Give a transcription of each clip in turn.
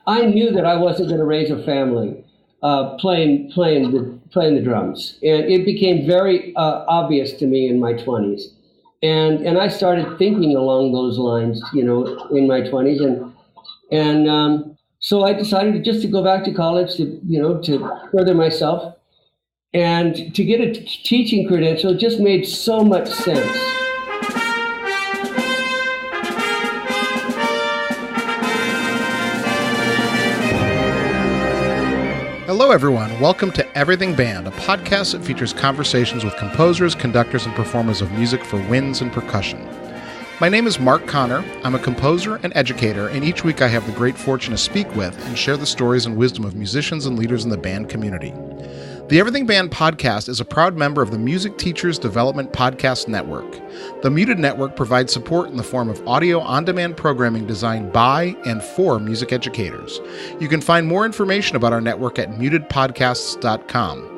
I knew that I wasn't going to raise a family playing the drums, and it became very obvious to me in my 20s, and I started thinking along those lines, in my 20s, and so I decided just to go back to college to further myself, and to get a teaching credential just made so much sense. Hello, everyone. Welcome to Everything Band, a podcast that features conversations with composers, conductors, and performers of music for winds and percussion. My name is Mark Connor. I'm a composer and educator, and each week I have the great fortune to speak with and share the stories and wisdom of musicians and leaders in the band community. The Everything Band podcast is a proud member of the Music Teachers Development Podcast Network. The Muted Network provides support in the form of audio on-demand programming designed by and for music educators. You can find more information about our network at mutedpodcasts.com.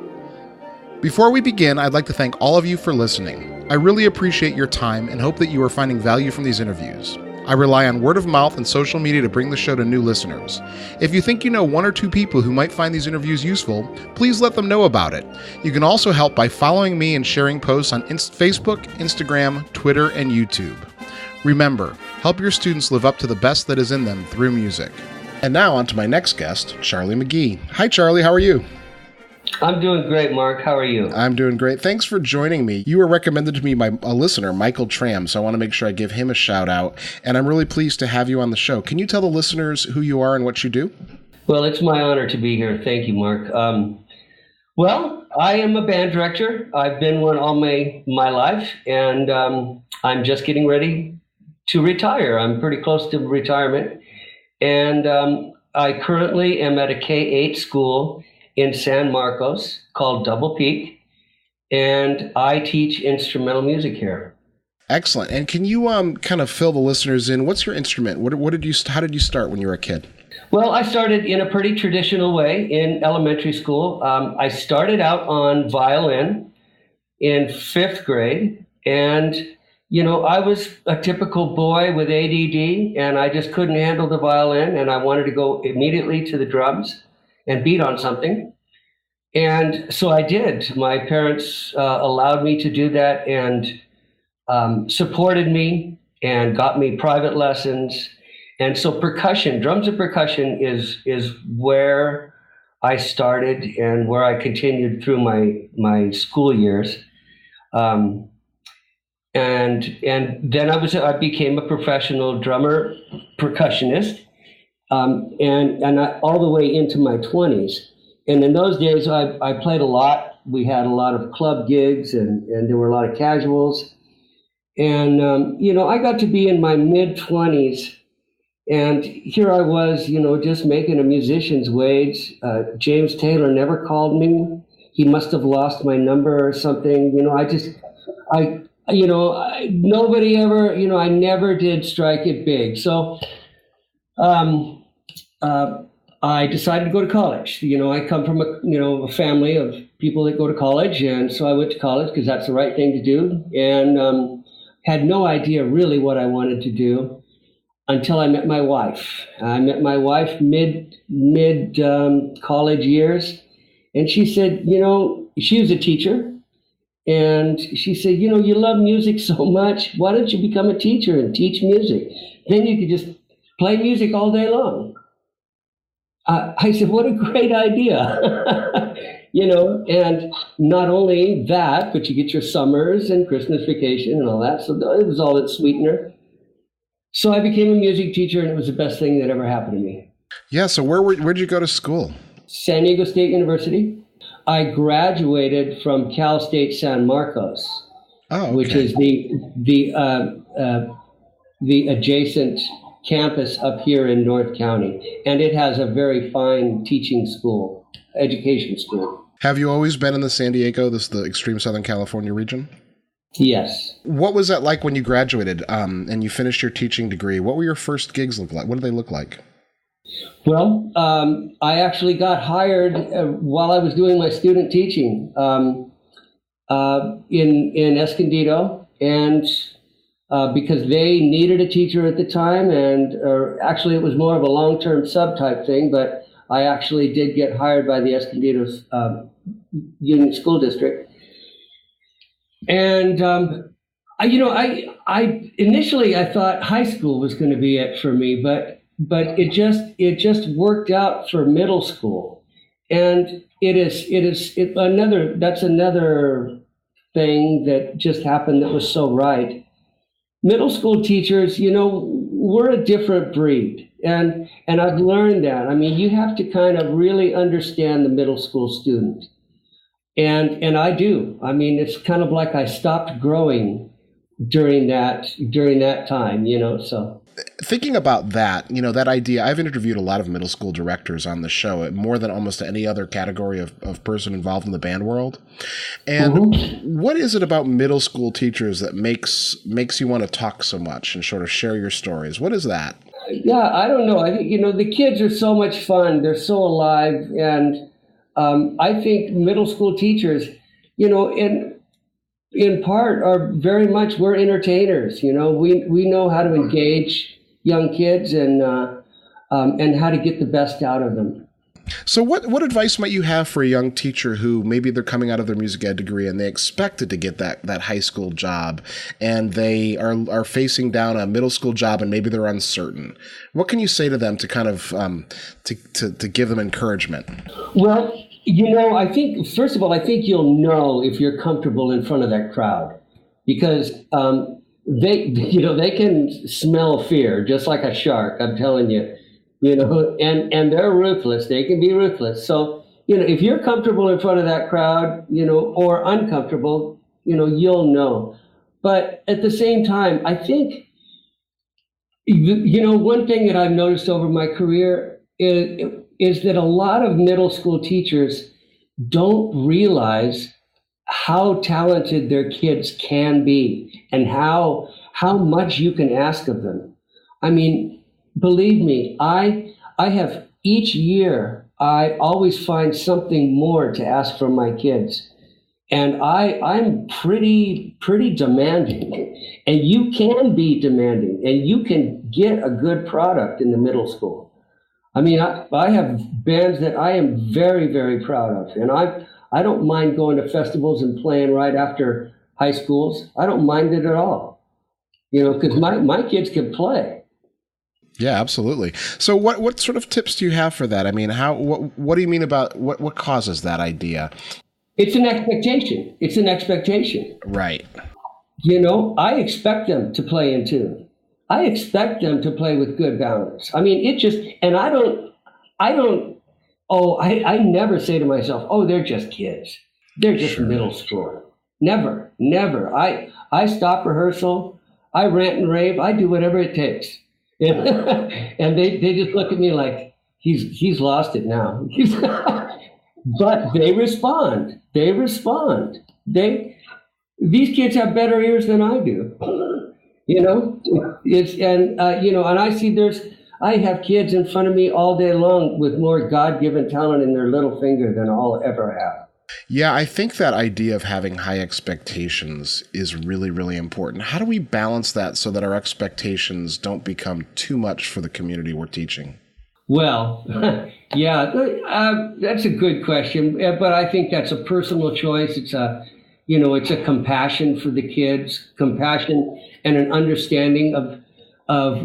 Before we begin, I'd like to thank all of you for listening. I really appreciate your time and hope that you are finding value from these interviews. I rely on word of mouth and social media to bring the show to new listeners. If you think you know one or two people who might find these interviews useful, please let them know about it. You can also help by following me and sharing posts on Facebook, Instagram, Twitter, and YouTube. Remember, help your students live up to the best that is in them through music. And now on to my next guest, Charlie McGhee. Hi, Charlie. How are you? I'm doing great, Mark. How are you? I'm doing great. Thanks for joining me. You were recommended to me by a listener, Michael Tram, so I want to make sure I give him a shout out. And I'm really pleased to have you on the show. Can you tell the listeners who you are and what you do? Well, it's my honor to be here. Thank you, Mark. Well, I am a band director. I've been one all my life, and I'm just getting ready to retire. I'm pretty close to retirement. And I currently am at a K-8 school in San Marcos called Double Peak, and I teach instrumental music here. Excellent. And can you kind of fill the listeners in? What's your instrument? How did you start when you were a kid? Well, I started in a pretty traditional way in elementary school. I started out on violin in 5th grade, and I was a typical boy with ADD, and I just couldn't handle the violin, and I wanted to go immediately to the drums and beat on something. And so I did. My parents allowed me to do that and supported me and got me private lessons. And so percussion, drums and percussion is where I started and where I continued through my school years. And then I became a professional drummer, percussionist. And all the way into my 20s. And in those days, I played a lot. We had a lot of club gigs, and there were a lot of casuals. And, I got to be in my mid-20s, and here I was, just making a musician's wage. James Taylor never called me. He must have lost my number or something. Nobody ever, I never did strike it big. So, I decided to go to college. I come from a family of people that go to college, and so I went to college because that's the right thing to do, and had no idea really what I wanted to do until I met my wife. I met my wife mid college years, and she said, she was a teacher, and she said, you love music so much. Why don't you become a teacher and teach music? Then you could just play music all day long. I said, what a great idea. And not only that, but you get your summers and Christmas vacation and all that. So it was all that sweetener. So I became a music teacher, and it was the best thing that ever happened to me. Yeah. So where'd you go to school? San Diego State University. I graduated from Cal State San Marcos, which is the adjacent campus up here in North County, and it has a very fine teaching school, education school. Have you always been in the San Diego, the extreme Southern California region? Yes. What was that like when you graduated and you finished your teaching degree? What were your first gigs look like? What did they look like? Well, I actually got hired while I was doing my student teaching in Escondido, and because they needed a teacher at the time, and actually it was more of a long-term sub-type thing, but I actually did get hired by the Escondido Union School District. And I initially I thought high school was going to be it for me, but it just worked out for middle school, and that's another thing that just happened that was so right. Middle school teachers, we're a different breed, and I've learned that. I mean, you have to kind of really understand the middle school student, and I do. I mean, it's kind of like I stopped growing during that time, so. Thinking about that, that idea, I've interviewed a lot of middle school directors on the show, more than almost any other category of person involved in the band world. And what is it about middle school teachers that makes you want to talk so much and sort of share your stories? What is that? Yeah, I don't know. I think, the kids are so much fun. They're so alive. And I think middle school teachers, in part are very much, we're entertainers. We know how to engage young kids and how to get the best out of them. So what advice might you have for a young teacher who maybe they're coming out of their music ed degree and they expected to get that high school job, and they are facing down a middle school job and maybe they're uncertain? What can you say to them to kind of to give them encouragement? Well, I think, first of all, I think you'll know if you're comfortable in front of that crowd, because they can smell fear just like a shark, I'm telling you, and they're ruthless. They can be ruthless. So, if you're comfortable in front of that crowd, or uncomfortable, you'll know. But at the same time, I think, one thing that I've noticed over my career is that a lot of middle school teachers don't realize how talented their kids can be and how much you can ask of them. I mean, believe me, I have each year, I always find something more to ask from my kids. And I'm pretty demanding, and you can be demanding, and you can get a good product in the middle school. I mean, I have bands that I am very, very proud of, and I don't mind going to festivals and playing right after high schools. I don't mind it at all, because my kids can play. Yeah, absolutely. So what sort of tips do you have for that? I mean, what do you mean about what causes that idea? It's an expectation. It's an expectation. Right. I expect them to play in tune. I expect them to play with good balance. I mean, I never say to myself, oh, they're just kids. They're just middle school. Never. I stop rehearsal. I rant and rave. I do whatever it takes. And they just look at me like, he's lost it now. But they respond. These kids have better ears than I do. And I have kids in front of me all day long with more God-given talent in their little finger than I'll ever have. Yeah, I think that idea of having high expectations is really, really important. How do we balance that so that our expectations don't become too much for the community we're teaching? Well, yeah, that's a good question, but I think that's a personal choice. It's a compassion for the kids, compassion and an understanding of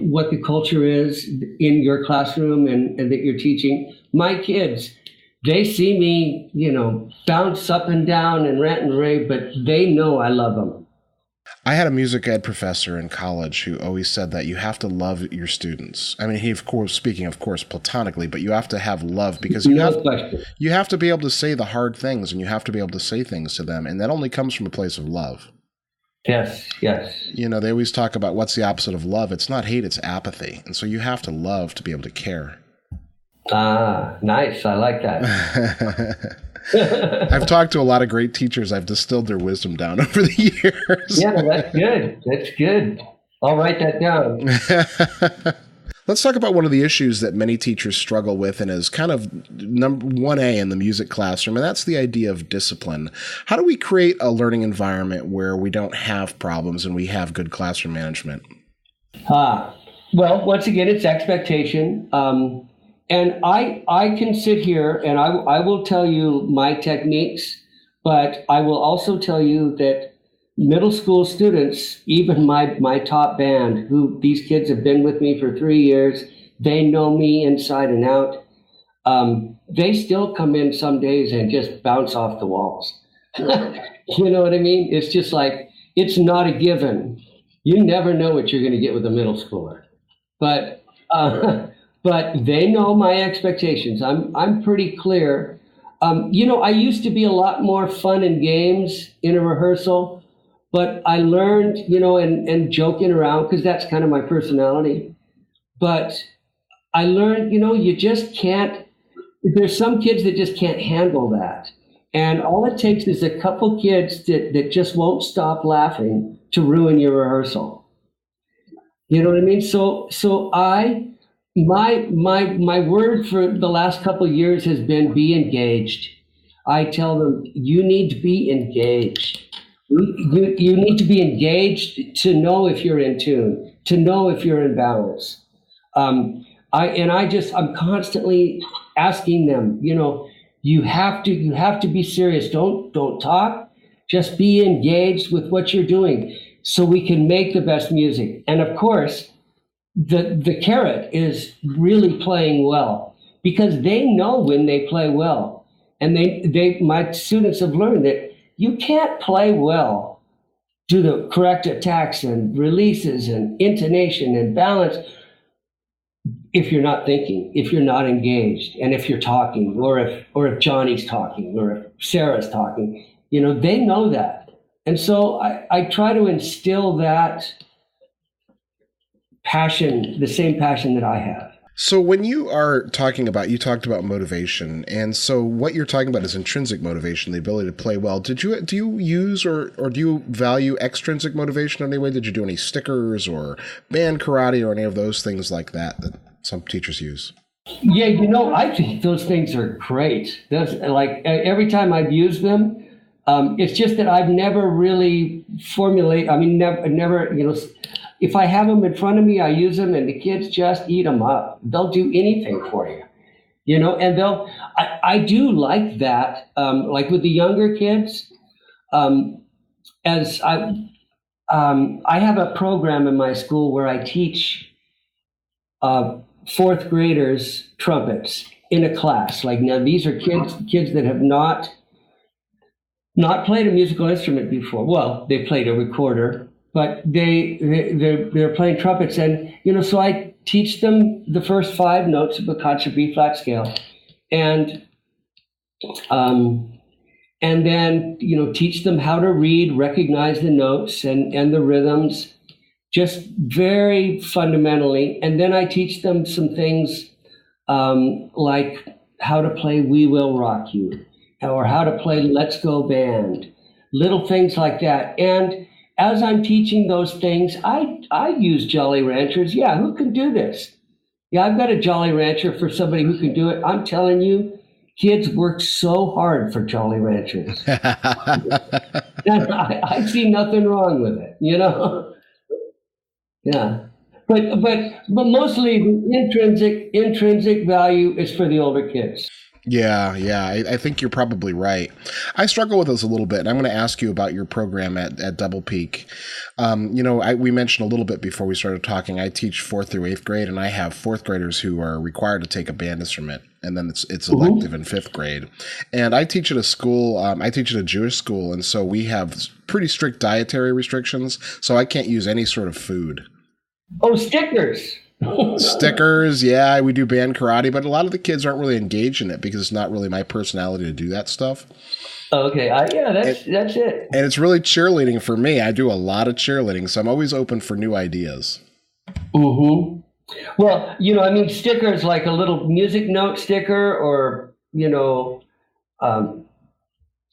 what the culture is in your classroom and that you're teaching. My kids, they see me, bounce up and down and rant and rave, but they know I love them. I had a music ed professor in college who always said that you have to love your students. I mean, he, of course, speaking, of course, platonically, but you have to have love because you have to be able to say the hard things, and you have to be able to say things to them. And that only comes from a place of love. Yes. They always talk about what's the opposite of love. It's not hate, it's apathy. And so you have to love to be able to care. Ah, nice. I like that. I've talked to a lot of great teachers. I've distilled their wisdom down over the years. Yeah, that's good. I'll write that down. Let's talk about one of the issues that many teachers struggle with and is kind of number 1A in the music classroom, and that's the idea of discipline. How do we create a learning environment where we don't have problems and we have good classroom management? Well, once again, it's expectation. And I can sit here and I will tell you my techniques, but I will also tell you that middle school students, even my top band, who these kids have been with me for 3 years, they know me inside and out. They still come in some days and just bounce off the walls. You know what I mean? It's just like, it's not a given. You never know what you're going to get with a middle schooler. But they know my expectations. I'm pretty clear. I used to be a lot more fun and games in a rehearsal. But I learned, and joking around, because that's kind of my personality. But I learned, you just can't, there's some kids that just can't handle that. And all it takes is a couple kids that just won't stop laughing to ruin your rehearsal. You know what I mean? So my word for the last couple of years has been be engaged. I tell them, you need to be engaged. You need to be engaged to know if you're in tune, to know if you're in balance. I'm constantly asking them, you have to be serious. Don't talk. Just be engaged with what you're doing so we can make the best music. And of course, the carrot is really playing well, because they know when they play well. And my students have learned that you can't play well, do the correct attacks and releases and intonation and balance if you're not thinking, if you're not engaged, and if you're talking, or if Johnny's talking, or if Sarah's talking. They know that. And so I try to instill that passion, the same passion that I have. So when you talked about motivation, and so what you're talking about is intrinsic motivation, the ability to play well. Do you use or do you value extrinsic motivation in any way? Did you do any stickers or band karate or any of those things like that some teachers use? Yeah, I think those things are great. That's like every time I've used them, it's just that I've never really never, if I have them in front of me, I use them, and the kids just eat them up. They'll do anything for you, and I do like that. Like with the younger kids, as I have a program in my school where I teach fourth graders trumpets in a class. Like, now these are kids that have not played a musical instrument before. Well, they played a recorder, but they're playing trumpets, and so I teach them the first 5 notes of a concert B flat scale, and then teach them how to read, recognize the notes and the rhythms, just very fundamentally. And then I teach them some things like how to play "We Will Rock You," or how to play "Let's Go Band," little things like that. And as I'm teaching those things, I use Jolly Ranchers. Yeah, who can do this? Yeah, I've got a Jolly Rancher for somebody who can do it. I'm telling you, kids work so hard for Jolly Ranchers. And I see nothing wrong with it, Yeah. But mostly the intrinsic value is for the older kids. Yeah, I think you're probably right. I struggle with this a little bit, and I'm going to ask you about your program at Double Peak. We mentioned a little bit before we started talking, I teach 4th through 8th grade, and I have 4th graders who are required to take a band instrument, and then it's elective in 5th grade. And I teach at a school, I teach at a Jewish school, and so we have pretty strict dietary restrictions, so I can't use any sort of food. Oh, stickers. Stickers, yeah, we do band karate, but a lot of the kids aren't really engaged in it because it's not really my personality to do that stuff. Okay, that's it. And it's really cheerleading for me. I do a lot of cheerleading, so I'm always open for new ideas. Mm-hmm. Well, stickers like a little music note sticker, or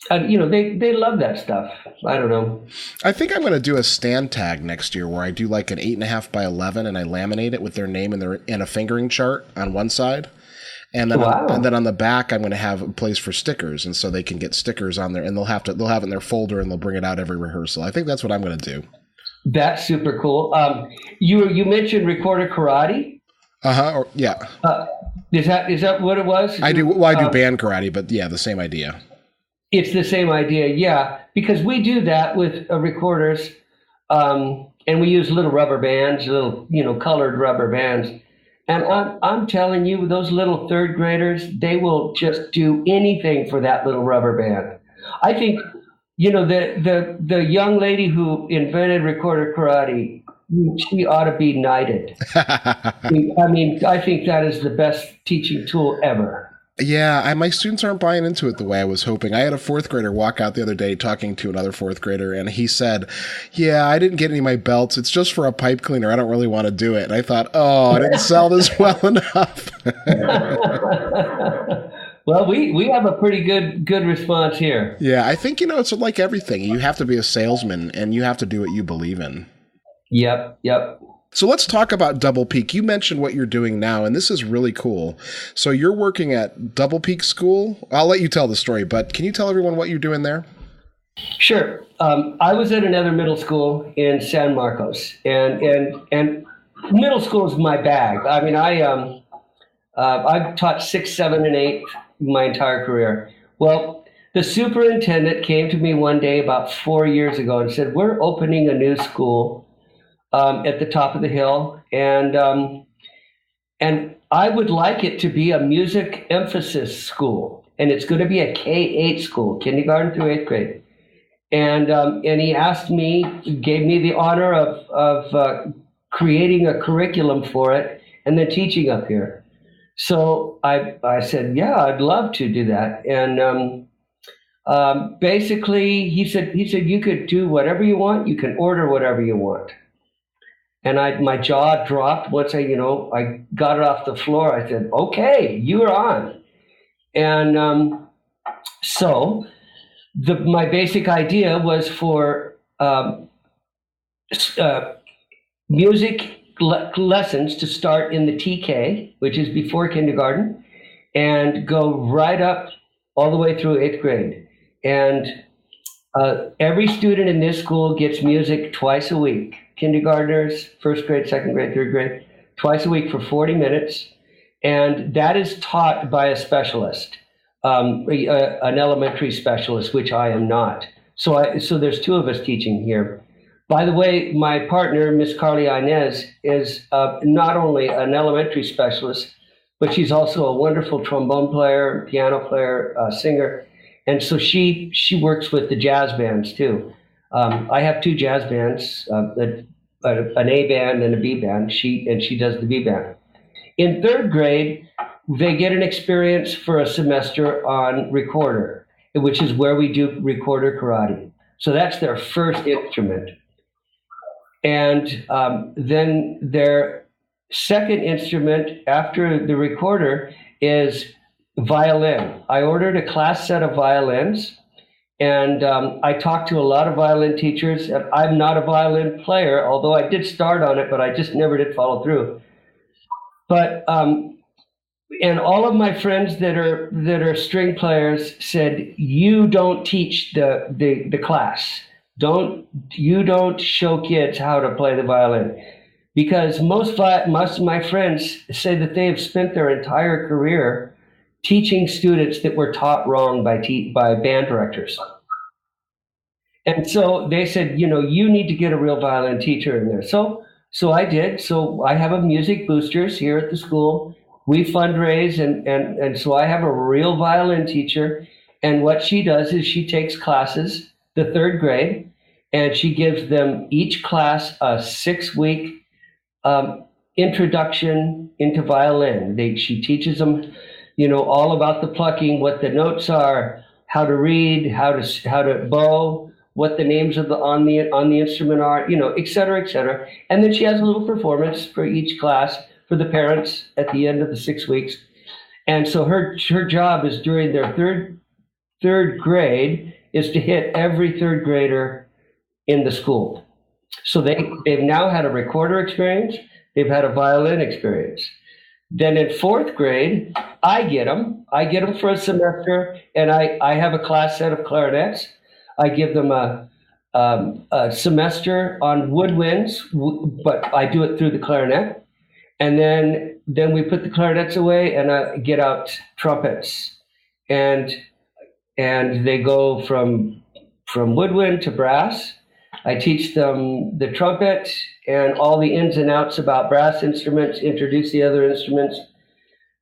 they love that stuff. I don't know. I think I'm going to do a stand tag next year where I do like an 8.5 by 11 and I laminate it with their name and a fingering chart on one side. And then, Wow. and then on the back, I'm going to have a place for stickers. And so they can get stickers on there and they'll have it in their folder and they'll bring it out every rehearsal. I think that's what I'm going to do. That's super cool. You mentioned recorder karate. Yeah. Is that what it was? I do. Well, I do band karate, but yeah, the same idea. It's the same idea, yeah. Because we do that with recorders, and we use little rubber bands, little colored rubber bands. And I'm telling you, those little third graders, they will just do anything for that little rubber band. I think the young lady who invented recorder karate, she ought to be knighted. I mean, I think that is the best teaching tool ever. Yeah, my students aren't buying into it the way I was hoping. I had a fourth grader walk out the other day talking to another fourth grader, and he said, yeah, I didn't get any of my belts. It's just for a pipe cleaner. I don't really want to do it. And I thought, I didn't sell this well enough. Well, we have a pretty good response here. Yeah, I think, it's like everything. You have to be a salesman, and you have to do what you believe in. Yep. So let's talk about Double Peak. You mentioned what you're doing now, and this is really cool. So you're working at Double Peak School. I'll let you tell the story, but can you tell everyone what you're doing there? Sure. I was at another middle school in San Marcos, and middle school is my bag. I mean, I've taught 6, 7, and 8 my entire career. Well, the superintendent came to me one day about 4 years ago and said, "We're opening a new school at the top of the hill, and I would like it to be a music emphasis school, and it's going to be a K-8 school, kindergarten through 8th grade." And he gave me the honor of creating a curriculum for it and then teaching up here. So I said, yeah, I'd love to do that. And basically, he said you could do whatever you want, you can order whatever you want. And my jaw dropped once I got it off the floor. I said, okay, you're on. And so my basic idea was for music lessons to start in the TK, which is before kindergarten, and go right up all the way through 8th grade. And every student in this school gets music twice a week. Kindergartners, 1st grade, 2nd grade, 3rd grade, twice a week for 40 minutes. And that is taught by a specialist, an elementary specialist, which I am not. So there's 2 of us teaching here. By the way, my partner, Miss Carly Inez, is not only an elementary specialist, but she's also a wonderful trombone player, piano player, singer. And so she works with the jazz bands too. I have 2 jazz bands, an A band and a B band. She does the B band. In 3rd grade, they get an experience for a semester on recorder, which is where we do recorder karate. So that's their first instrument. And then their second instrument after the recorder is violin. I ordered a class set of violins, and I talked to a lot of violin teachers. And I'm not a violin player, although I did start on it, but I just never did follow through. But and all of my friends that are string players said, you don't teach the class. You don't show kids how to play the violin, because most of my friends say that they have spent their entire career teaching students that were taught wrong by band directors. And so they said, you need to get a real violin teacher in there. So I did. So I have a music boosters here at the school. We fundraise, and so I have a real violin teacher. And what she does is she takes classes, the 3rd grade, and she gives them each class a 6-week introduction into violin. She teaches them, all about the plucking, what the notes are, how to read, how to bow, what the names of on the instrument are, et cetera, et cetera. And then she has a little performance for each class for the parents at the end of the 6 weeks. And so her job is during their third grade is to hit every third grader in the school. So they've now had a recorder experience. They've had a violin experience. Then in fourth grade, I get them for a semester, and I have a class set of clarinets. I give them a semester on woodwinds, but I do it through the clarinet. And then we put the clarinets away, and I get out trumpets, and they go from woodwind to brass. I teach them the trumpet and all the ins and outs about brass instruments, introduce the other instruments.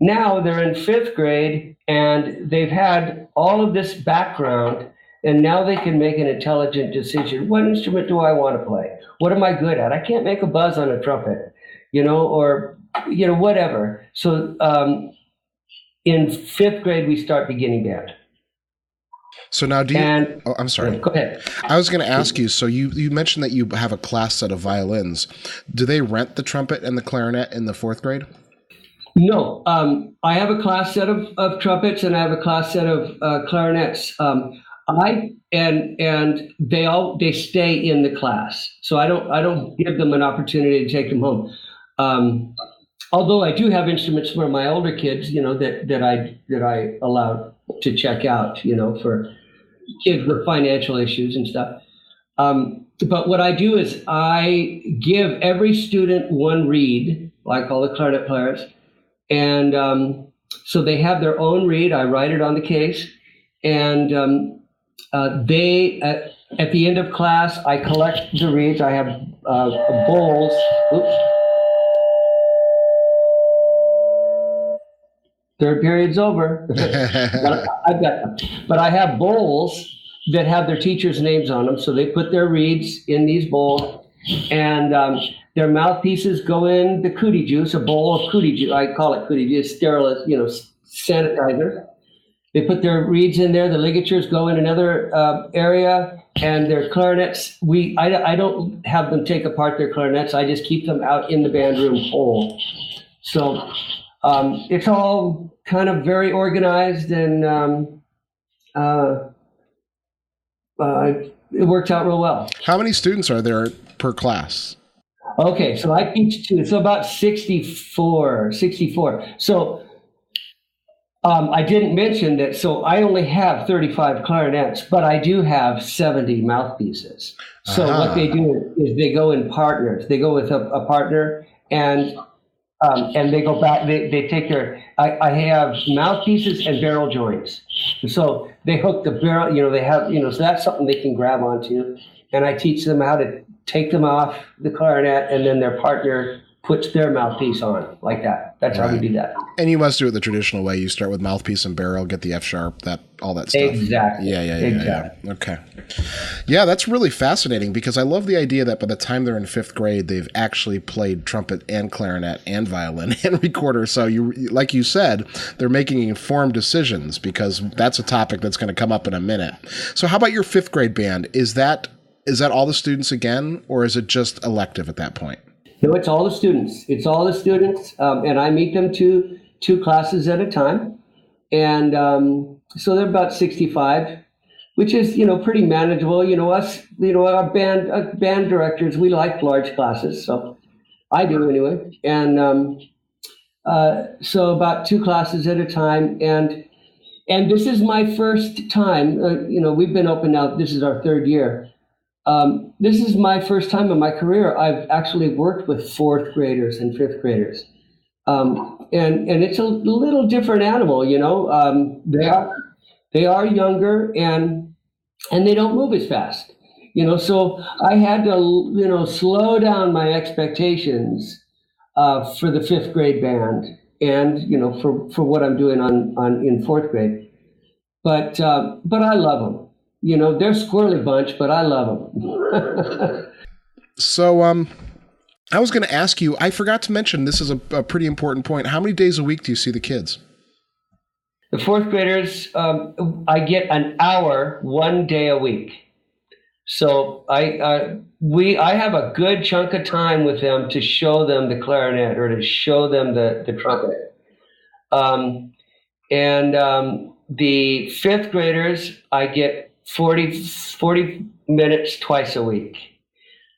Now they're in fifth grade, and they've had all of this background, and now they can make an intelligent decision. What instrument do I want to play? What am I good at? I can't make a buzz on a trumpet, or whatever. So in fifth grade, we start beginning band. So now I'm sorry. Go ahead. I was going to ask you, so you mentioned that you have a class set of violins. Do they rent the trumpet and the clarinet in the fourth grade? No. I have a class set of trumpets, and I have a class set of clarinets. And they stay in the class. So I don't give them an opportunity to take them home. Although I do have instruments for my older kids, that I allow to check out, for kids with financial issues and stuff. But what I do is I give every student one reed, like all the clarinet players. And so they have their own reed. I write it on the case. And they, at the end of class, I collect the reeds. I have bowls. Oops. Third period's over. But I have bowls that have their teachers' names on them. So they put their reeds in these bowls, and their mouthpieces go in the cootie juice, a bowl of cootie juice. I call it cootie juice, sterile, sanitizer. They put their reeds in there. The ligatures go in another area, and their clarinets. I don't have them take apart their clarinets. I just keep them out in the band room whole. So it's all kind of very organized, and it works out real well. How many students are there per class? Okay, so I teach two, so about 64. So I didn't mention that, so I only have 35 clarinets, but I do have 70 mouthpieces. So what they do is they go in partners. They go with a partner, and they go back, they take I have mouthpieces and barrel joints. So they hook the barrel, they have, so that's something they can grab onto. And I teach them how to take them off the clarinet, and then their partner puts their mouthpiece on like that. That's how we do that. And you must do it the traditional way. You start with mouthpiece and barrel, get the F sharp, all that stuff. Exactly. Yeah. Exactly. Okay. Yeah, that's really fascinating, because I love the idea that by the time they're in fifth grade, they've actually played trumpet and clarinet and violin and recorder. So like you said, they're making informed decisions, because that's a topic that's going to come up in a minute. So how about your fifth grade band? Is that all the students again, or is it just elective at that point? No, it's all the students. And I meet them two classes at a time. And so they're about 65, which is, pretty manageable. Our band directors, we like large classes, so I do anyway. And so about two classes at a time. And this is my first time, we've been open now, this is our third year. This is my first time in my career I've actually worked with fourth graders and fifth graders. And it's a little different animal, they are younger, and they don't move as fast, so I had to, slow down my expectations for the fifth grade band, and, for what I'm doing in fourth grade. But I love them. They're a squirrely bunch, but I love them. So, I was going to ask you, I forgot to mention, this is a pretty important point. How many days a week do you see the kids? The fourth graders, I get an hour, 1 day a week. So I have a good chunk of time with them to show them the clarinet or to show them the trumpet. And the fifth graders, I get 40 minutes twice a week.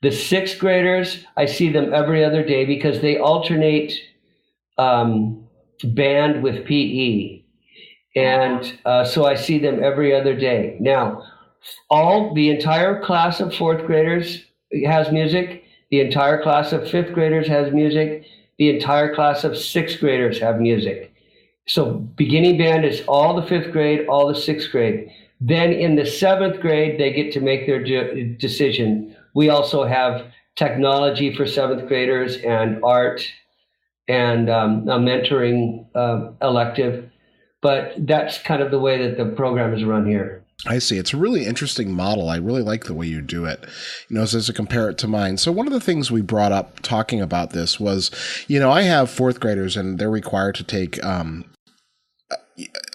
The sixth graders, I see them every other day because they alternate band with PE. And so I see them every other day. Now, the entire class of fourth graders has music. The entire class of fifth graders has music. The entire class of sixth graders have music. So beginning band is all the fifth grade, all the sixth grade. Then in the seventh grade, they get to make their decision. We also have technology for seventh graders and art and a mentoring elective. But that's kind of the way that the program is run here. I see. It's a really interesting model. I really like the way you do it, as I compare it to mine. So one of the things we brought up talking about this was, I have fourth graders and they're required to take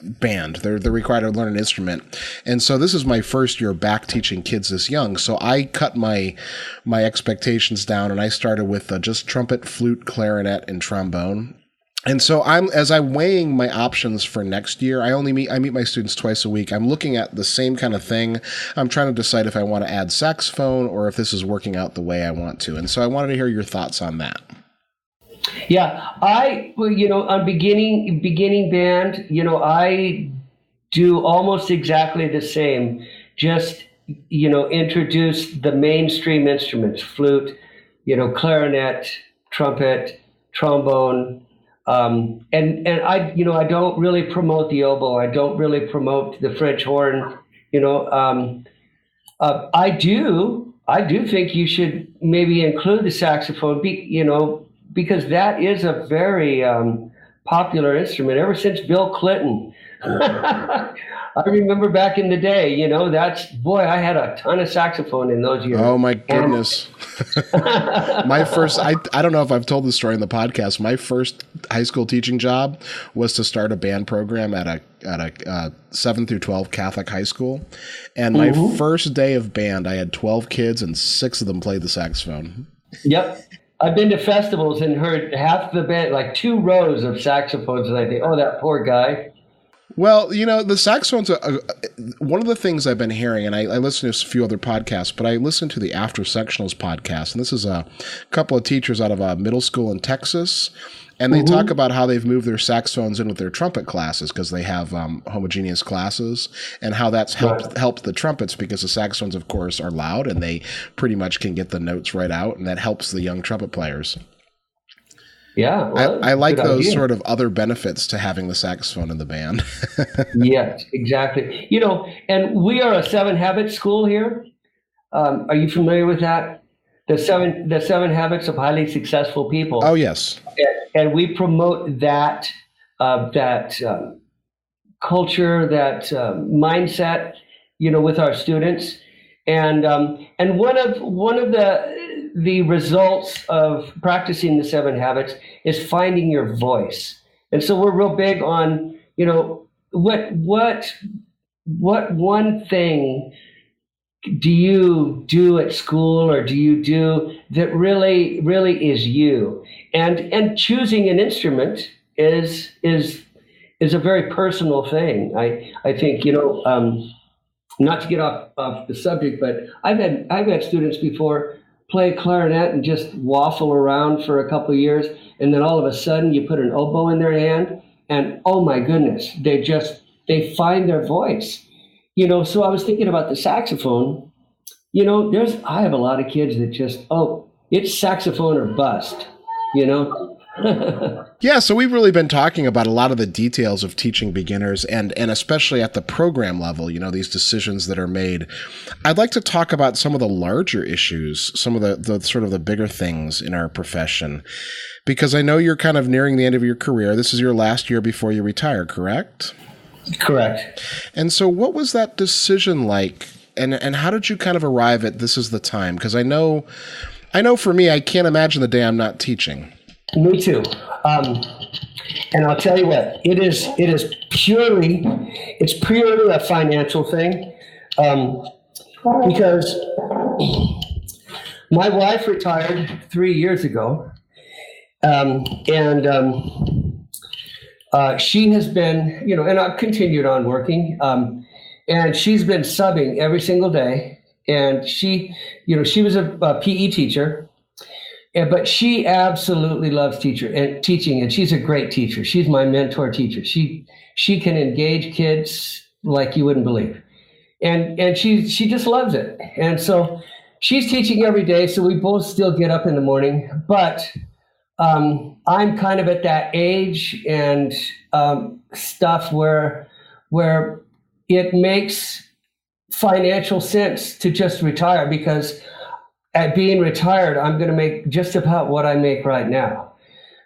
band. They're required to learn an instrument. And so this is my first year back teaching kids this young. So I cut my expectations down and I started with just trumpet, flute, clarinet, and trombone. And so as I'm weighing my options for next year, I meet my students twice a week. I'm looking at the same kind of thing. I'm trying to decide if I want to add saxophone or if this is working out the way I want to. And so I wanted to hear your thoughts on that. Yeah, on beginning band, I do almost exactly the same. Just, introduce the mainstream instruments, flute, clarinet, trumpet, trombone. And I don't really promote the oboe. I don't really promote the French horn. I do think you should maybe include the saxophone, because that is a very popular instrument ever since Bill Clinton. I remember back in the day, I had a ton of saxophone in those years. Oh my goodness. My first, I don't know if I've told this story in the podcast. My first high school teaching job was to start a band program at a 7 through 12 Catholic high school. And my first day of band, I had 12 kids and 6 of them played the saxophone. Yep. I've been to festivals and heard half the band, like 2 rows of saxophones, and I think, oh, that poor guy. Well, the saxophones are one of the things I've been hearing, and I listen to a few other podcasts, but I listen to the After Sectionals podcast, and this is a couple of teachers out of a middle school in Texas, and they talk about how they've moved their saxophones in with their trumpet classes because they have homogeneous classes, and how that's helped the trumpets because the saxophones, of course, are loud, and they pretty much can get the notes right out, and that helps the young trumpet players. Yeah, well, I like those sort of other benefits to having the saxophone in the band. Yes, exactly. And we are a 7 Habits school here. Are you familiar with that? The seven habits of highly successful people. Oh, yes. And we promote that culture, that mindset, with our students. And one of the results of practicing the 7 habits is finding your voice. And so we're real big on, what one thing do you do at school or do you do that really is you? And choosing an instrument is a very personal thing. I think, not to get off the subject, but I've had students before play clarinet and just waffle around for a couple of years, and then all of a sudden you put an oboe in their hand, and oh my goodness, they find their voice. So I was thinking about the saxophone. I have a lot of kids that just, it's saxophone or bust, Yeah, so we've really been talking about a lot of the details of teaching beginners and especially at the program level, these decisions that are made. I'd like to talk about some of the larger issues, some of the sort of the bigger things in our profession, because I know you're kind of nearing the end of your career. This is your last year before you retire, correct? Correct. And so what was that decision like? And how did you kind of arrive at this is the time? Because I know for me, I can't imagine the day I'm not teaching. Me too. And I'll tell you what, it's purely a financial thing. Because my wife retired 3 years ago. She has been, and I've continued on working, and she's been subbing every single day. And she was a PE teacher, but she absolutely loves teaching, and she's a great teacher. She's my mentor teacher. She can engage kids like you wouldn't believe, and she just loves it. And so she's teaching every day. So we both still get up in the morning, but I'm kind of at that age and stuff where it makes financial sense to just retire, because at being retired, I'm going to make just about what I make right now.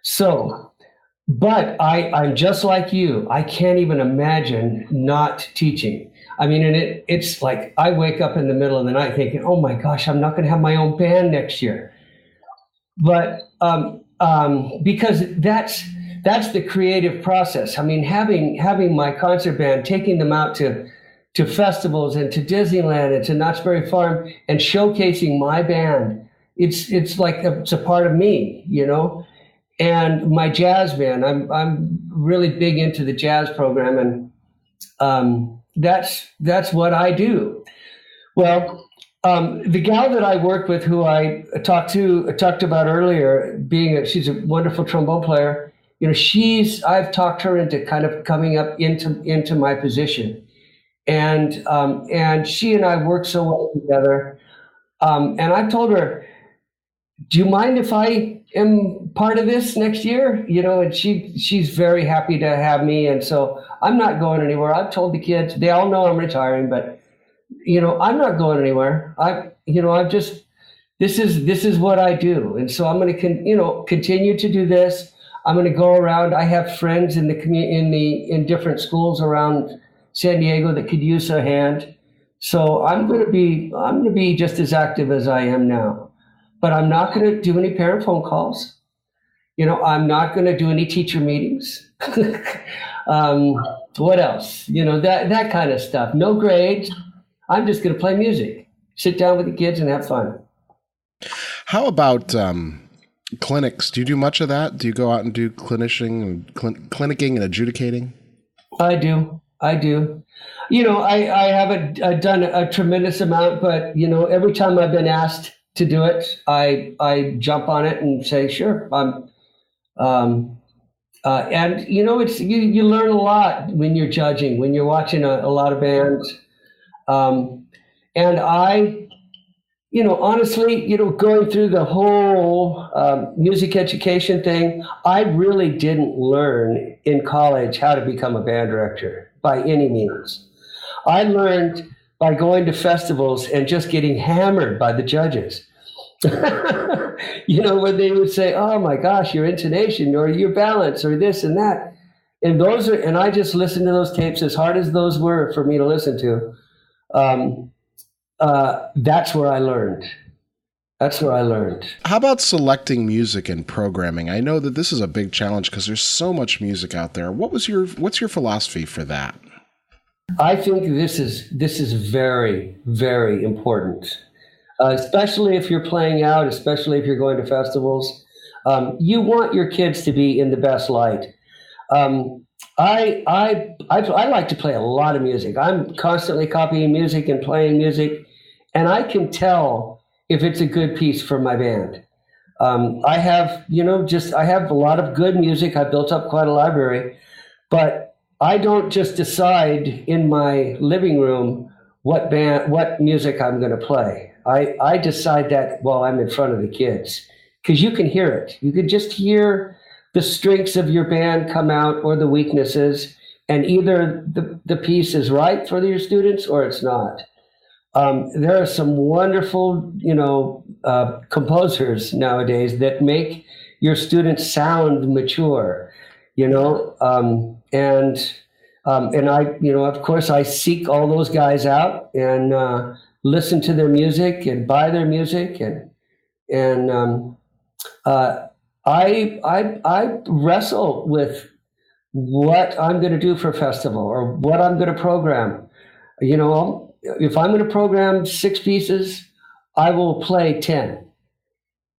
So, but I'm just like you. I can't even imagine not teaching. I mean, and it's like I wake up in the middle of the night thinking, oh my gosh, I'm not going to have my own band next year. But because that's the creative process. I mean, having my concert band, taking them out to festivals and to Disneyland and to Knott's Berry Farm and showcasing my band, it's like it's a part of me, And my jazz band, I'm really big into the jazz program, and that's what I do. Well, the gal that I work with, who I talked about earlier, she's a wonderful trombone player. I've talked her into kind of coming up into my position, and she and I work so well together. And I told her, do you mind if I am part of this next year? And she's very happy to have me. And so I'm not going anywhere. I've told the kids, they all know I'm retiring, but I'm not going anywhere. This is what I do. And so I'm going to continue to do this. I'm going to go around. I have friends in in different schools around San Diego that could use a hand. So I'm going to be just as active as I am now, but I'm not going to do any parent phone calls. I'm not going to do any teacher meetings. What else? That kind of stuff. No grades. I'm just going to play music, sit down with the kids and have fun. How about clinics? Do you do much of that? Do you go out and do clinicking and adjudicating? I do. I haven't done a tremendous amount, but every time I've been asked to do it, I jump on it and say, sure. And it's you learn a lot when you're judging, when you're watching a lot of bands. And I, honestly, going through the whole music education thing, I really didn't learn in college how to become a band director by any means. I learned by going to festivals and just getting hammered by the judges. When they would say, oh my gosh, your intonation or your balance or this and that. And I just listened to those tapes, as hard as those were for me to listen to. That's where I learned. How about selecting music and programming? I know that this is a big challenge because there's so much music out there. What's your philosophy for that? I think this is very, very important, especially if you're playing out, especially if you're going to festivals. You want your kids to be in the best light. I like to play a lot of music. I'm constantly copying music and playing music, and I can tell if it's a good piece for my band. I have a lot of good music. I built up quite a library, but I don't just decide in my living room what music I'm going to play. I decide that while I'm in front of the kids, because you can hear it. You can just hear the strengths of your band come out, or the weaknesses, and either the piece is right for your students or it's not. There are some wonderful, composers nowadays that make your students sound mature, and I, of course, I seek all those guys out and listen to their music and buy their music, and I wrestle with what I'm going to do for a festival or what I'm going to program. If I'm going to program 6 pieces, I will play 10,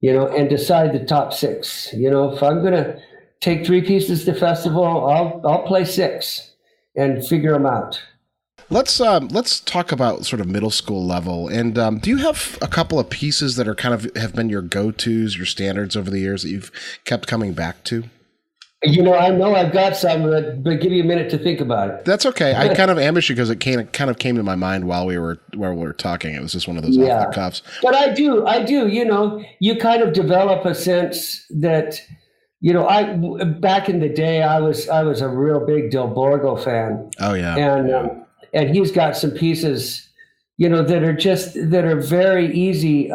and decide the top 6. If I'm going to take 3 pieces to festival. I'll play 6 and figure them out. Let's talk about sort of middle school level. And do you have a couple of pieces that are kind of have been your go-tos, your standards over the years that you've kept coming back to? I know I've got some, but give you a minute to think about it. That's okay. I kind of ambushed you because it kind of came to my mind while we were talking. It was just one of those off the cuffs. But I do. You kind of develop a sense that, I back in the day I was a real big Del Borgo fan. Oh yeah. And he's got some pieces, that are very easy.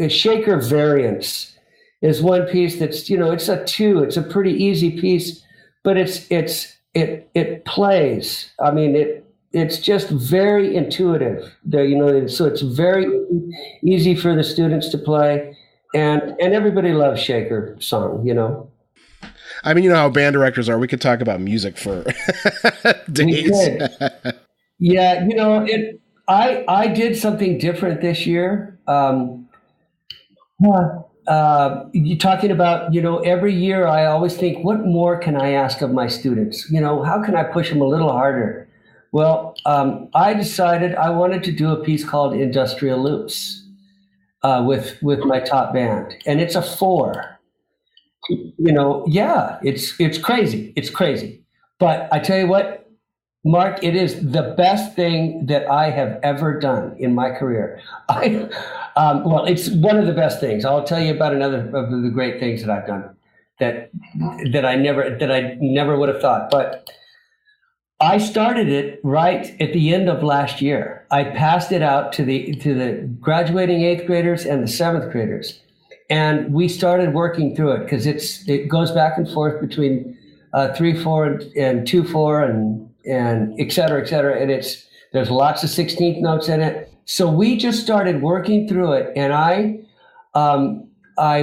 Shaker Variants is one piece that's, it's a 2. It's a pretty easy piece, but it plays. I mean, it's just very intuitive. So it's very easy for the students to play, and everybody loves Shaker song. I mean, how band directors are. We could talk about music for days. Yeah, I did something different this year. You're talking about, every year I always think, what more can I ask of my students? How can I push them a little harder? Well, I decided I wanted to do a piece called Industrial Loops with my top band, and it's a 4. It's crazy. It's crazy. But I tell you what, Mark, it is the best thing that I have ever done in my career. It's one of the best things. I'll tell you about another of the great things that I've done that I never would have thought. But I started it right at the end of last year. I passed it out to the graduating 8th graders and the 7th graders, and we started working through it because it goes back and forth between 3/4 and 2/4 and et cetera, et cetera. And there's lots of 16th notes in it. So we just started working through it, and I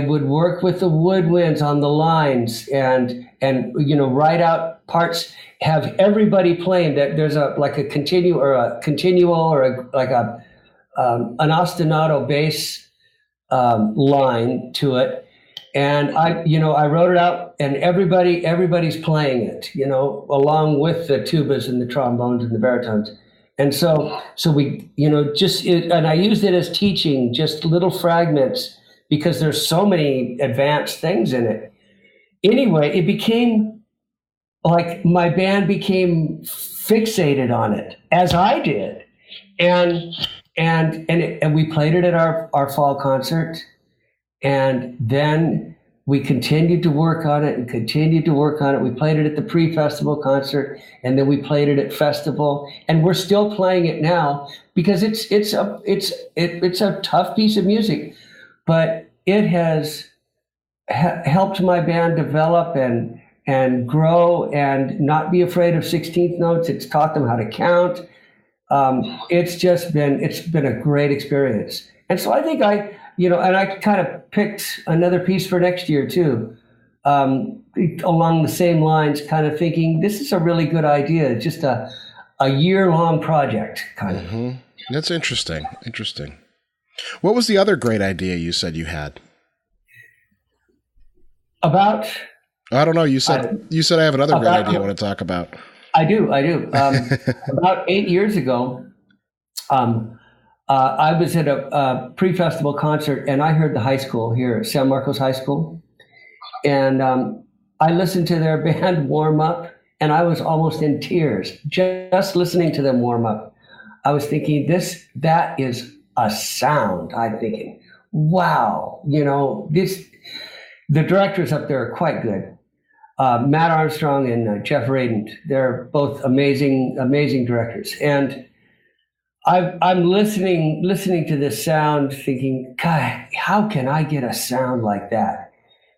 would work with the woodwinds on the lines and write out parts, have everybody playing that there's a continual or an ostinato bass line to it. And I wrote it out, and everybody's playing it, along with the tubas and the trombones and the baritones. And so we, and I used it as teaching, just little fragments, because there's so many advanced things in it. Anyway, it became like my band became fixated on it, as I did. And we played it at our fall concert. And then we continued to work on it and continued to work on it. We played it at the pre-festival concert, and then we played it at festival, and we're still playing it now because it's a tough piece of music, but it has helped my band develop and grow and not be afraid of 16th notes. It's taught them how to count. It's been a great experience. And so I think and I kind of picked another piece for next year too, along the same lines, kind of thinking this is a really good idea. Just a year-long project, kind of. Mm-hmm. That's interesting. Interesting. What was the other great idea you said you had? About? I don't know. You said I have another great idea I want to talk about. I do. About 8 years ago, I was at a pre-festival concert, and I heard the high school here, San Marcos High School, and I listened to their band warm up, and I was almost in tears just listening to them warm up. I was thinking, that is a sound. I'm thinking, wow, the directors up there are quite good. Matt Armstrong and Jeff Radin, they're both amazing directors, and I'm listening to this sound thinking, God, how can I get a sound like that?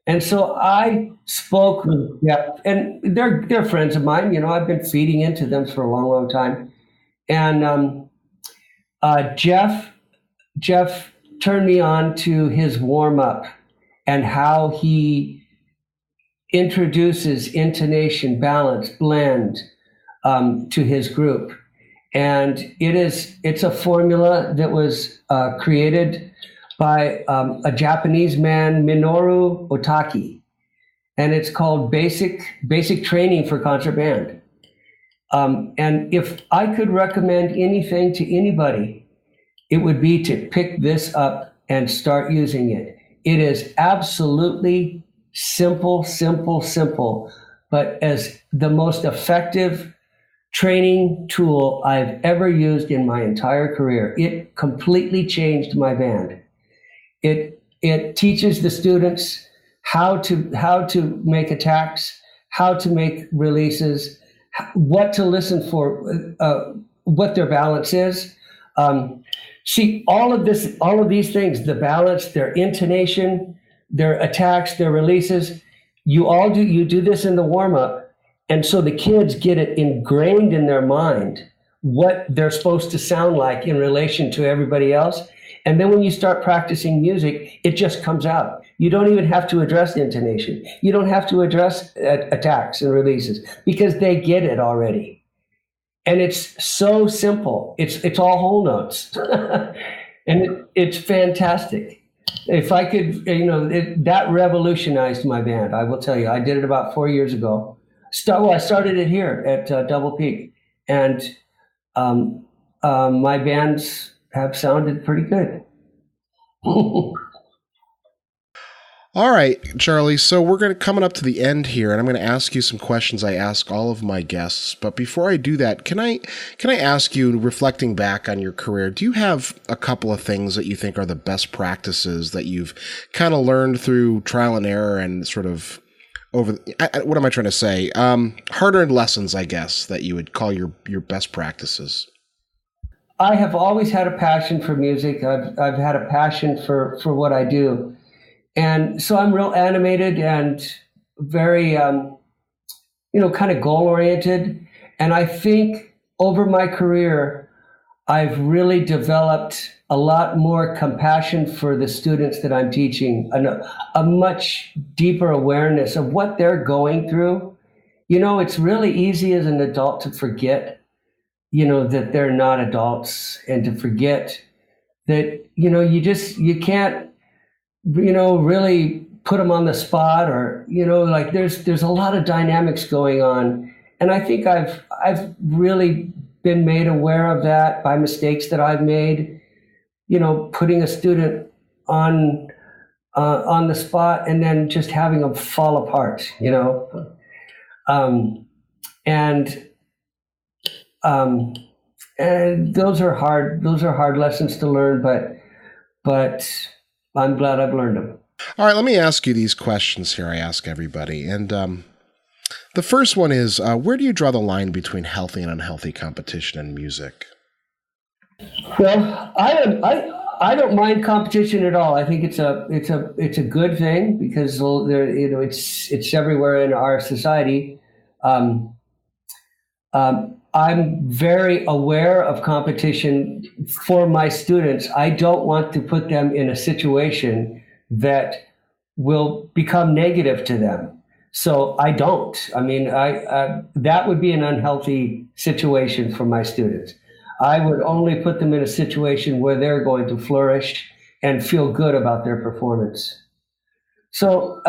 And so I spoke with Jeff, and they're friends of mine. I've been feeding into them for a long, long time. And Jeff turned me on to his warm-up and how he introduces intonation, balance, blend to his group. And it's a formula that was created by a Japanese man, Minoru Otaki. and it's called Basic Training for Concert Band. And if I could recommend anything to anybody, it would be to pick this up and start using it. It is absolutely simple, but as the most effective training tool I've ever used in my entire career. It completely changed my band. It teaches the students how to make attacks, how to make releases, what to listen for, what their balance is. See, all of these things, the balance, their intonation, their attacks, their releases, you do this in the warm-up. And so the kids get it ingrained in their mind, what they're supposed to sound like in relation to everybody else. And then when you start practicing music, it just comes out. You don't even have to address intonation. You don't have to address attacks and releases because they get it already. And it's so simple. It's all whole notes. And it's fantastic. If I could, that revolutionized my band. I will tell you, I did it about 4 years ago. I started it here at Double Peak, and my bands have sounded pretty good. All right, Charlie. So we're coming up to the end here, and I'm going to ask you some questions I ask all of my guests. But before I do that, can I ask you, reflecting back on your career, do you have a couple of things that you think are the best practices that you've kind of learned through trial and error and sort of what am I trying to say? Hard-earned lessons, I guess, that you would call your best practices. I have always had a passion for music. I've had a passion for what I do. And so I'm real animated and very, kind of goal-oriented. And I think over my career, I've really developed a lot more compassion for the students that I'm teaching, a much deeper awareness of what they're going through. It's really easy as an adult to forget, that they're not adults, and to forget that, you can't, really put them on the spot, or, there's a lot of dynamics going on. And I think I've really been made aware of that by mistakes that I've made, putting a student on the spot and then just having them fall apart, and those are hard lessons to learn, but I'm glad I've learned them. All right, let me ask you these questions here I ask everybody. And the first one is, where do you draw the line between healthy and unhealthy competition in music? Well, I don't mind competition at all. I think it's a good thing because there, it's everywhere in our society. I'm very aware of competition for my students. I don't want to put them in a situation that will become negative to them. So I don't. I mean, that would be an unhealthy situation for my students. I would only put them in a situation where they're going to flourish and feel good about their performance. So,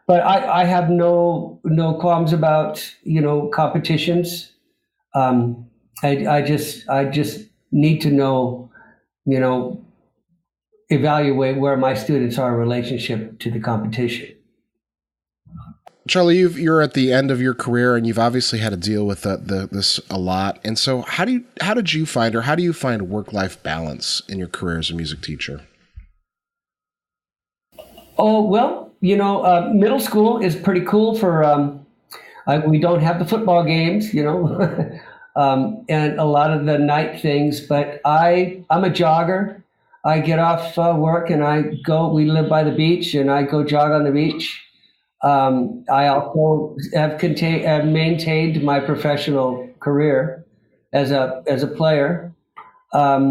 but I have no qualms about, competitions. I just need to know, evaluate where my students are in relationship to the competition. Charlie, you're at the end of your career, and you've obviously had to deal with this a lot. And so, how do you find work-life balance in your career as a music teacher? Oh, well, middle school is pretty cool for. We don't have the football games, and a lot of the night things. But I'm a jogger. I get off work and we live by the beach, and I go jog on the beach. I also have maintained my professional career as a player. I've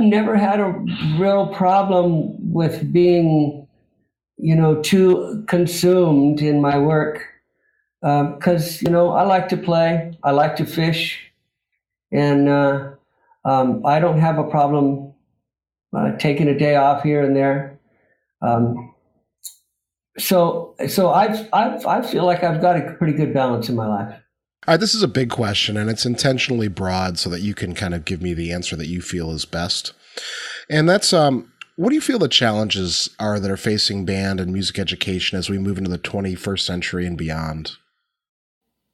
never had a real problem with being, too consumed in my work, because I like to play, I like to fish, and I don't have a problem taking a day off here and there. I feel like I've got a pretty good balance in my life. All right, this is a big question, and it's intentionally broad so that you can kind of give me the answer that you feel is best. And that's, what do you feel the challenges are that are facing band and music education as we move into the 21st century and beyond?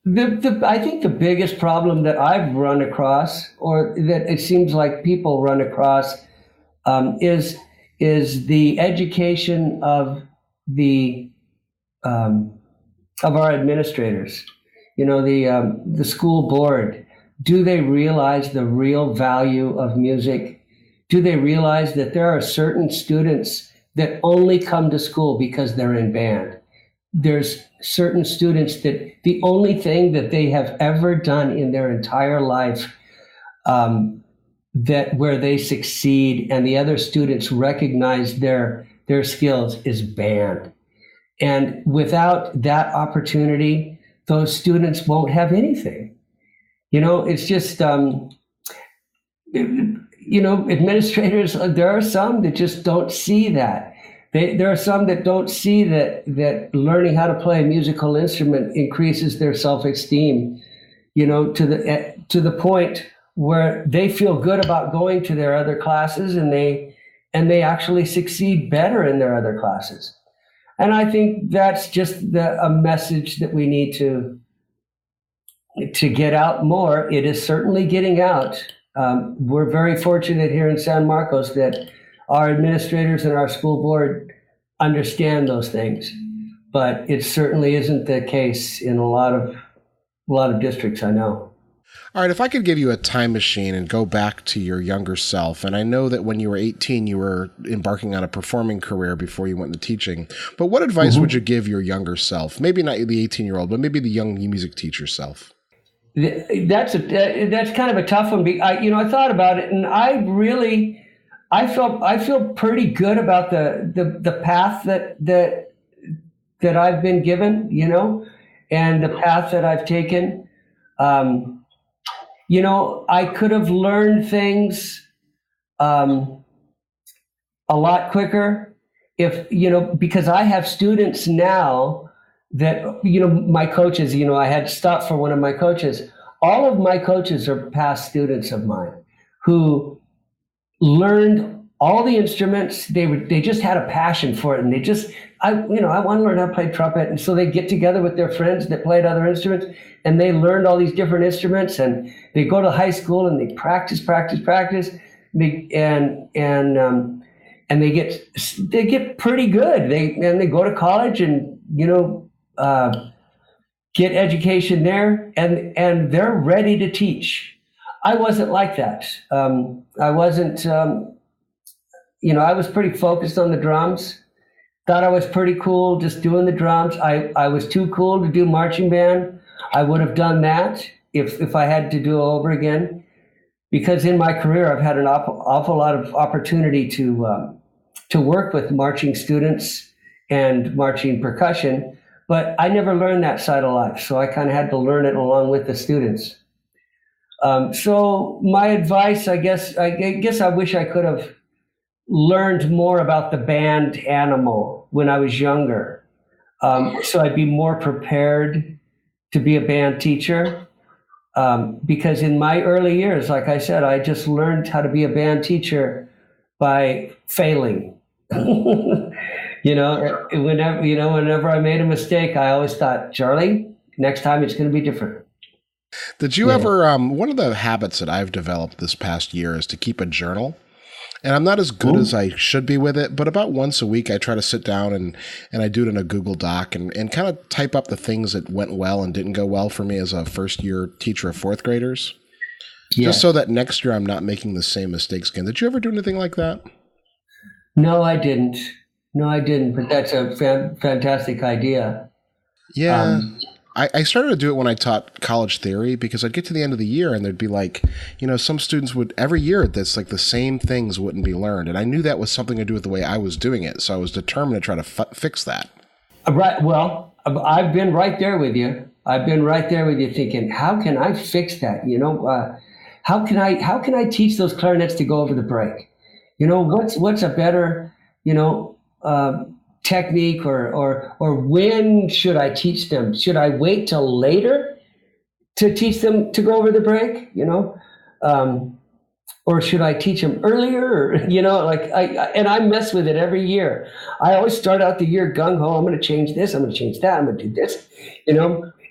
I think the biggest problem that I've run across, or that it seems like people run across, is the education of our administrators. The school board. Do they realize the real value of music? Do they realize that there are certain students that only come to school because they're in band? There's certain students that the only thing that they have ever done in their entire life that where they succeed and the other students recognize their skills is band. And without that opportunity, those students won't have anything. It's just, administrators, there are some that just don't see that. There are some that don't see that learning how to play a musical instrument increases their self-esteem, to the point where they feel good about going to their other classes and they actually succeed better in their other classes. And I think that's just a message that we need to get out more. It is certainly getting out. We're very fortunate here in San Marcos that our administrators and our school board understand those things, but it certainly isn't the case in a lot of districts I know. All right, if I could give you a time machine and go back to your younger self, and I know that when you were 18, you were embarking on a performing career before you went into teaching, but what advice would you give your younger self? Maybe not the 18-year-old, but maybe the young music teacher self. That's kind of a tough one. I thought about it, and I feel pretty good about the path that I've been given, and the path that I've taken. I could have learned things a lot quicker because I have students now that, my coaches, I had to stop for one of my coaches. All of my coaches are past students of mine who learned all the instruments. They just had a passion for it, and I want to learn how to play trumpet. And so they get together with their friends that played other instruments, and they learned all these different instruments, and they go to high school and they practice, and they get pretty good. They go to college and get education there, and they're ready to teach. I wasn't like that. I wasn't. I was pretty focused on the drums. Thought I was pretty cool just doing the drums. I was too cool to do marching band. I would have done that if I had to do it over again, because in my career I've had an awful lot of opportunity to work with marching students and marching percussion, but I never learned that side of life, so I kind of had to learn it along with the students. So my advice, I guess I wish I could have learned more about the band animal when I was younger, so I'd be more prepared to be a band teacher. Because in my early years, like I said, I just learned how to be a band teacher by failing. Whenever I made a mistake, I always thought, Charlie, next time it's going to be different. Did you ever, one of the habits that I've developed this past year is to keep a journal. And I'm not as good as I should be with it, but about once a week I try to sit down and I do it in a Google Doc and kind of type up the things that went well and didn't go well for me as a first-year teacher of fourth graders. Yeah. Just so that next year I'm not making the same mistakes again. Did you ever do anything like that? No, I didn't. But that's a fantastic idea. Yeah. I started to do it when I taught college theory, because I'd get to the end of the year and there'd be like, some students would, every year that's like the same things wouldn't be learned. And I knew that was something to do with the way I was doing it. So I was determined to try to fix that. Right. Well, I've been right there with you. Thinking, how can I fix that? How can I teach those clarinets to go over the break? What's a better, technique or when should I teach them? Should I wait till later to teach them to go over the break? Or should I teach them earlier? Or, I mess with it every year. I always start out the year gung ho. I'm going to change this. I'm going to change that. I'm going to do this.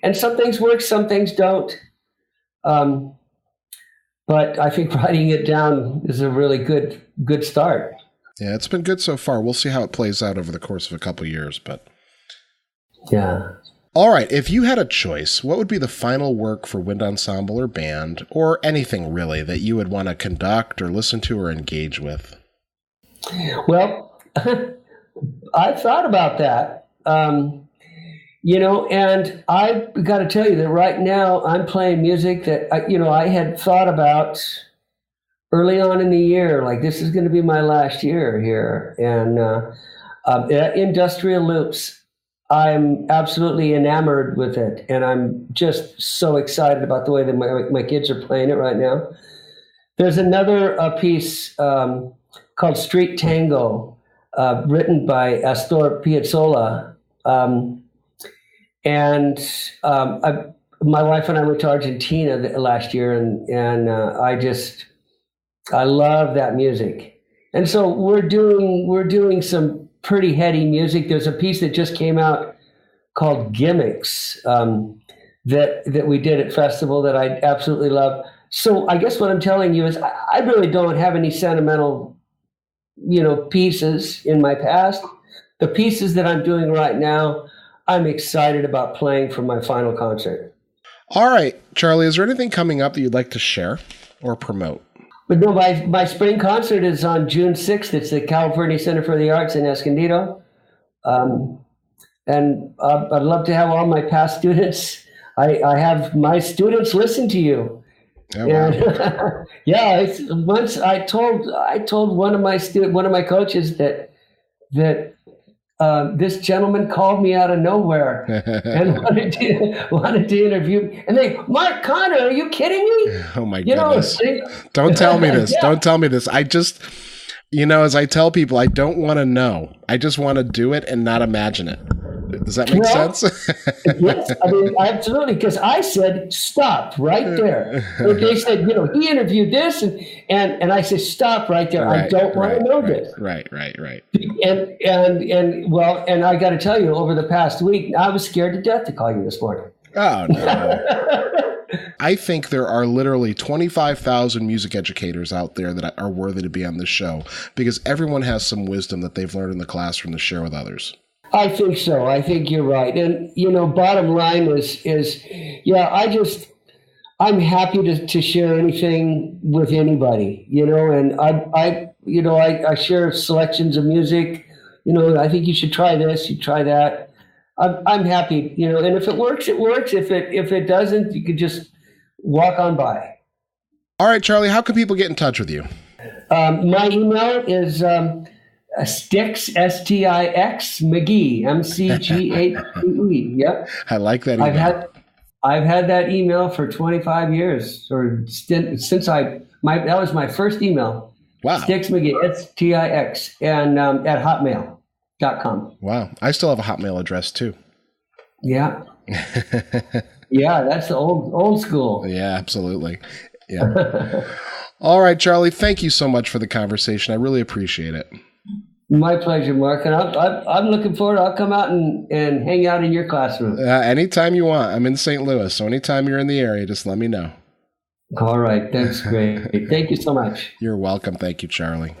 And some things work, some things don't. But I think writing it down is a really good start. Yeah, it's been good so far. We'll see how it plays out over the course of a couple of years, but yeah. All right. If you had a choice, what would be the final work for wind ensemble or band, or anything really, that you would want to conduct or listen to or engage with? Well, I've thought about that, and I've got to tell you that right now I'm playing music that, I had thought about early on in the year, like this is going to be my last year here. And industrial loops, I'm absolutely enamored with it. And I'm just so excited about the way that my kids are playing it right now. There's another piece called Street Tango, written by Astor Piazzolla. My wife and I went to Argentina last year, and I love that music. And so we're doing some pretty heady music. There's a piece that just came out called Gimmicks that we did at festival that I absolutely love. So I guess what I'm telling you is I really don't have any sentimental, pieces in my past. The pieces that I'm doing right now, I'm excited about playing for my final concert. All right, Charlie, is there anything coming up that you'd like to share or promote? But no, my spring concert is on June 6th. It's the California Center for the Arts in Escondido. And I'd love to have all my past students. I have my students listen to you. Oh, wow. And, yeah, once I told one of my coaches that this gentleman called me out of nowhere and wanted to interview me. And Mark Connor, are you kidding me? Oh my goodness. Don't tell me this. Yeah. Don't tell me this. I just, as I tell people, I don't want to know. I just want to do it and not imagine it. Does that make sense? Yes, absolutely. Because I said, stop right there. They said, he interviewed this. And I said, stop right there. I don't want to know this. Right. And I got to tell you, over the past week, I was scared to death to call you this morning. Oh, no. I think there are literally 25,000 music educators out there that are worthy to be on this show because everyone has some wisdom that they've learned in the classroom to share with others. I think so. I think you're right. And, bottom line is I'm happy to share anything with anybody, and I share selections of music, I think you should try this, you try that. I'm happy, and if it works, it works. If it doesn't, you could just walk on by. All right, Charlie, how can people get in touch with you? My email is, Stix, Stix, McGhee, McGhee. Yep. I like that email. I've had that email for 25 years, or since that was my first email. Wow. Stix McGhee, Stix, and at hotmail.com. Wow. I still have a Hotmail address too. Yeah. Yeah, that's the old school. Yeah, absolutely. Yeah. All right, Charlie, thank you so much for the conversation. I really appreciate it. My pleasure, Mark. And I'm looking forward. I'll come out and hang out in your classroom. Anytime you want. I'm in St. Louis, so anytime you're in the area, just let me know. All right. That's great. Thank you so much. You're welcome. Thank you, Charlie.